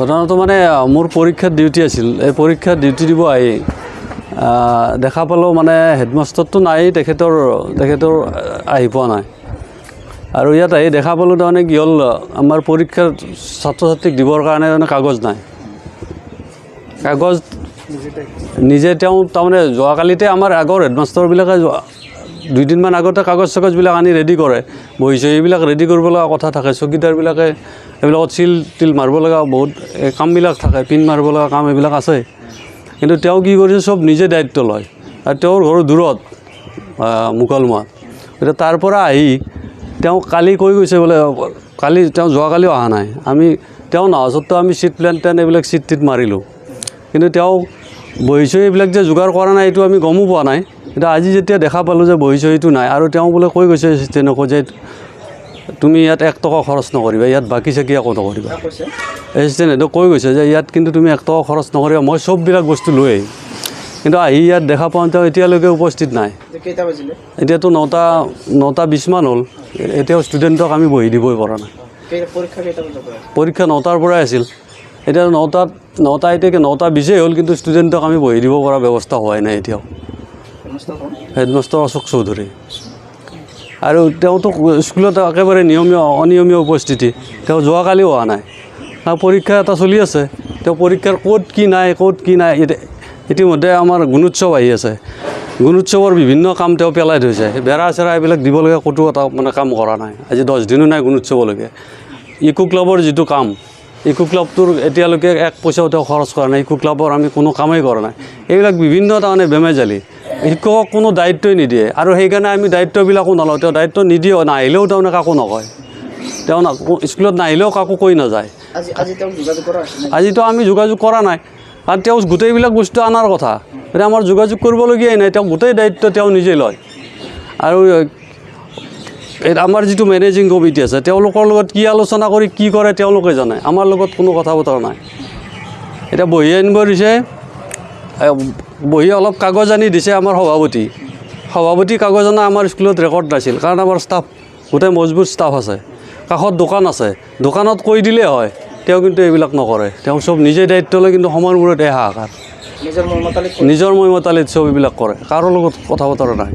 ঘটনাটো মানে মোৰ পৰীক্ষাৰ ডিউটি আছিল। এই পৰীক্ষাৰ ডিউটি দিব আহি দেখা পালোঁ মানে হেডমাষ্টাৰটো নাই, তেখেতৰ আহি পোৱা নাই। আৰু ইয়াত আহি দেখা পালোঁ তাৰমানে কি হ'ল, আমাৰ পৰীক্ষাৰ ছাত্ৰ ছাত্ৰীক দিবৰ কাৰণে মানে কাগজ নাই। কাগজ নিজে তেওঁ তাৰমানে যোৱাকালিতে আমাৰ আগৰ হেডমাষ্টাৰবিলাকে দুইদিনমান আগতে কাগজ চাগজবিলাক আনি ৰেডি কৰে, বহি চহীবিলাক ৰেডি কৰিব লগা কথা থাকে। চকীদাৰবিলাকে এইবিলাকত চিল মাৰিব লগা বহুত কামবিলাক থাকে, পিন মাৰিব লগা কাম এইবিলাক আছে। কিন্তু তেওঁ কি কৰিছে, চব নিজে দায়িত্ব লয়। আৰু তেওঁৰ ঘৰ দূৰত মুকালমুৱাত। এতিয়া তাৰ পৰা আহি তেওঁ কালি কৈ গৈছে বোলে, তেওঁ যোৱাকালিও অহা নাই। তেওঁ নহা সত্ত্বেও আমি চিট প্লেন এইবিলাক চিট মাৰিলোঁ। কিন্তু তেওঁ বহি চহী এইবিলাক যে যোগাৰ কৰা নাই, এইটো আমি গমো পোৱা নাই। এতিয়া আজি যেতিয়া দেখা পালোঁ যে বহি চহীটো নাই, আৰু তেওঁ বোলে কৈ গৈছে এছিষ্টেণ্টকো যে তুমি ইয়াত 1 টকা খৰচ নকৰিবা, ইয়াত বাকী চাকি একো নকৰিবা। এছিষ্টেণ্টে কৈ গৈছে যে ইয়াত কিন্তু তুমি 1 টকা খৰচ নকৰিবা, মই চববিলাক বস্তু লৈ আহিম। কিন্তু আহি ইয়াত দেখা পাওঁ তেওঁ এতিয়ালৈকে উপস্থিত নাই। এতিয়াতো 9:20 মান হ'ল, এতিয়াও ষ্টুডেণ্টক আমি বহি দিবই পৰা নাই। পৰীক্ষা 9টাৰ পৰাই আছিল। এতিয়া 9:20 হ'ল, কিন্তু ষ্টুডেণ্টক আমি বহি দিব পৰা ব্যৱস্থা হোৱাই নাই এতিয়াও। হেডমাষ্টাৰ অশোক চৌধুৰী। আৰু তেওঁতো স্কুলত একেবাৰে অনিয়মীয়া উপস্থিতি। তেওঁ যোৱাকালিও অহা নাই। পৰীক্ষা এটা চলি আছে, তেওঁ পৰীক্ষাৰ ক'ত কি নাই ইতিমধ্যে আমাৰ গুণোৎসৱ আহি আছে। গুণোৎসৱৰ বিভিন্ন কাম তেওঁ পেলাই থৈছে। বেৰা চেৰা এইবিলাক দিবলগীয়া ক'তো এটা মানে কাম কৰা নাই। আজি 10 দিনো নাই গুণোৎসৱলৈকে। ইকো ক্লাবৰ যিটো কাম, ইকো ক্লাবটোৰ এতিয়ালৈকে 1 পইচাও তেওঁ খৰচ কৰা নাই। ইকো ক্লাবৰ আমি কোনো কামেই কৰা নাই। এইবিলাক বিভিন্ন তাৰমানে বেমেজালি। শিক্ষকক কোনো দায়িত্বই নিদিয়ে, আৰু সেইকাৰণে আমি দায়িত্ববিলাকো নলওঁ। তেওঁ দায়িত্ব নিদিয়েও, নাহিলেও তাৰমানে কাকো নকয়। তেওঁ স্কুলত নাহিলেও কাকো কৈ নাযায়। আজিতো আমি যোগাযোগ কৰা নাই, কাৰণ তেওঁ গোটেইবিলাক বস্তু অনাৰ কথা। এতিয়া আমাৰ যোগাযোগ কৰিবলগীয়াই নাই। তেওঁ গোটেই দায়িত্ব তেওঁ নিজে লয়। আৰু আমাৰ যিটো মেনেজিং কমিটি আছে, তেওঁলোকৰ লগত কি আলোচনা কৰি কি কৰে তেওঁলোকে জানে। আমাৰ লগত কোনো কথা বতৰা নাই। এতিয়া বহি আনিব দিছে, বহি অলপ কাগজ আনি দিছে আমাৰ সভাপতি কাগজ অনা আমাৰ স্কুলত ৰেকৰ্ড নাছিল, কাৰণ আমাৰ ষ্টাফ গোটেই মজবুত ষ্টাফ আছে। কাষত দোকান আছে, দোকানত কৈ দিলেই হয়। তেওঁ কিন্তু এইবিলাক নকৰে। তেওঁ চব নিজে দায়িত্ব লয়, কিন্তু সময়ৰ মূৰত হাহাকাৰ। নিজৰ মতালিত চব এইবিলাক কৰে, কাৰো লগত কথা বতৰা নাই।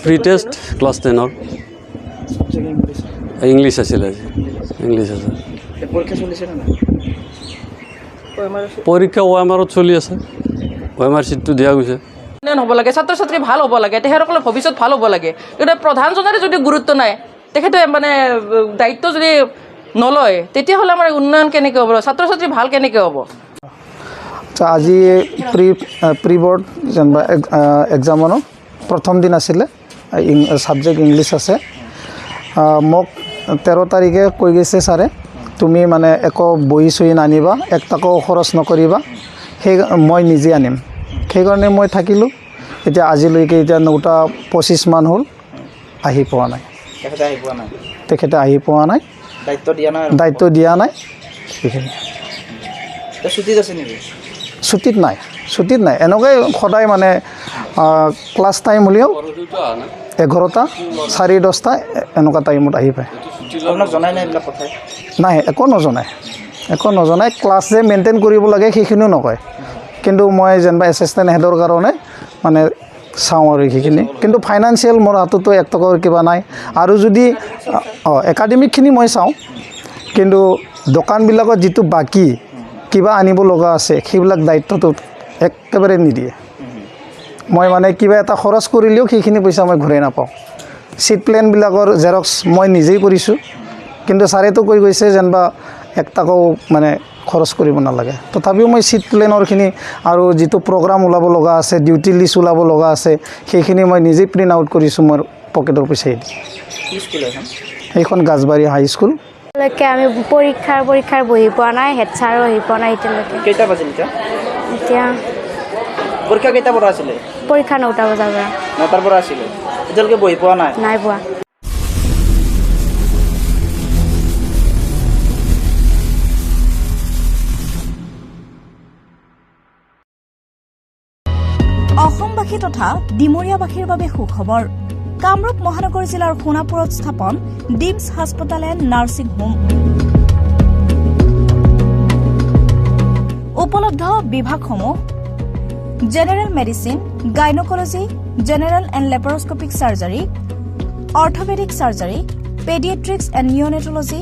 প্ৰি টেষ্ট ক্লাছ 10ৰ ইংলিছ আছিল। আজি ইংলিছ আছে। পৰীক্ষা OMRত চলি আছে। OMR চিটটো দিয়া গৈছে। হ'ব লাগে, ছাত্ৰ ছাত্ৰী ভাল হ'ব লাগে, তেখেতসকলৰ ভৱিষ্যত ভাল হ'ব লাগে। কিন্তু প্ৰধানজনৰে যদি গুৰুত্ব নাই, তেখেতে মানে দায়িত্ব যদি নলয়, তেতিয়াহ'লে আমাৰ উন্নয়ন কেনেকৈ হ'ব, ছাত্ৰ ছাত্ৰী ভাল কেনেকৈ হ'ব? আজি প্ৰি বৰ্ড যেনিবা এক্সামৰ প্ৰথম দিন আছিলে। ছাবজেক্ট ইংলিছ আছে। মোক 13 তাৰিখে কৈ গৈছে ছাৰে, তুমি মানে একো বহি চহি নানিবা, 1 টকাও খৰচ নকৰিবা, মই নিজে আনিম। সেইকাৰণে মই থাকিলোঁ। এতিয়া আজিলৈকে 9:25 মান হ'ল, আহি পোৱা নাই। তেখেতে আহি পোৱা নাই, দায়িত্ব দিয়া নাই। সেইখিনি ছুটীত নাই। এনেকুৱাই সদায় মানে ক্লাছ টাইম হ'লেও 11টা 10:30 এনেকুৱা টাইমত আহি পায়। নাই, একো নজনায়। ক্লাছ যে মেইনটেইন কৰিব লাগে সেইখিনিও নকয়। কিন্তু মই যেনিবা এছিষ্টেণ্ট হেডৰ কাৰণে মানে চাওঁ আৰু সেইখিনি। কিন্তু ফাইনেন্সিয়েল মোৰ হাততো 1 টকাৰ কিবা নাই। আৰু যদি একাডেমিকখিনি মই চাওঁ, কিন্তু দোকানবিলাকত যিটো বাকী কিবা আনিব লগা আছে, সেইবিলাক দায়িত্বটো একেবাৰে নিদিয়ে। মই মানে কিবা এটা খৰচ কৰিলেও সেইখিনি পইচা মই ঘূৰাই নাপাওঁ। চিট প্লেনবিলাকৰ জেৰক্স মই নিজেই কৰিছোঁ, কিন্তু ছাৰেতো কৈ গৈছে যেনিবা 1 টকাও মানে খৰচ কৰিব নালাগে। তথাপিও মই চিট প্লেনৰখিনি আৰু যিটো প্ৰগ্ৰাম ওলাব লগা আছে, ডিউটি লিষ্ট ওলাব লগা আছে, সেইখিনি মই নিজেই প্ৰিণ্ট আউট কৰিছোঁ মোৰ পকেটৰ পইচাই দি। সেইখন গাজবাৰী হাইস্কুল। আমি পৰীক্ষাৰ বহি পোৱা নাই, হেড ছাৰো আহি পোৱা নাই এতিয়ালৈকে। কেইটা বাজিল এতিয়া পৰীক্ষা কেইটা পৰা আছিলে? পৰীক্ষা 9টা বজাৰ পৰা। 9টাৰ পৰা আছিলে, এতিয়ালৈকে বহি পোৱা নাই? নাই পোৱা। অসমবাসী তথা ডিমৰীয়াবাসীৰ বাবে সুখবৰ। কামৰূপ মহানগৰ জিলাৰ সোণাপুৰত স্থাপন ডিমছ হাস্পতাল এণ্ড নাৰ্ছিং হোম। উপলব্ধ বিভাগসমূহ general medicine, gynaecology, general and laparoscopic surgery, orthopaedic surgery, paediatrics and neonatology,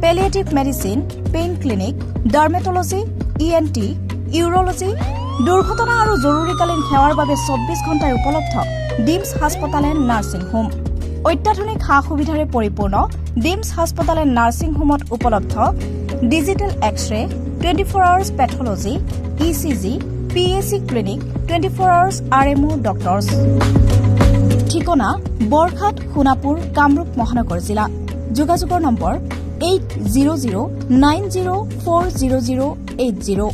palliative medicine, pain clinic, dermatology, ENT, urology, দুৰ্ঘটনা আৰু জৰুৰীকালীন সেৱাৰ বাবে 24 ঘণ্টাই উপলব্ধ ডিমছ হাস্পতাল এণ্ড নাৰ্ছিং হোম। অত্যাধুনিক সা সুবিধাৰে পৰিপূৰ্ণ ডিমছ হাস্পতাল এণ্ড নাৰ্ছিং হোমত উপলব্ধ digital X-ray, 24 hours pathology, ECG, PAC clinic, 24 hours RMO doctors. ঠিকনা বৰঘাট, সোণাপুৰ, কামৰূপ মহানগৰ জিলা। যোগাযোগৰ নম্বৰ 8009040080।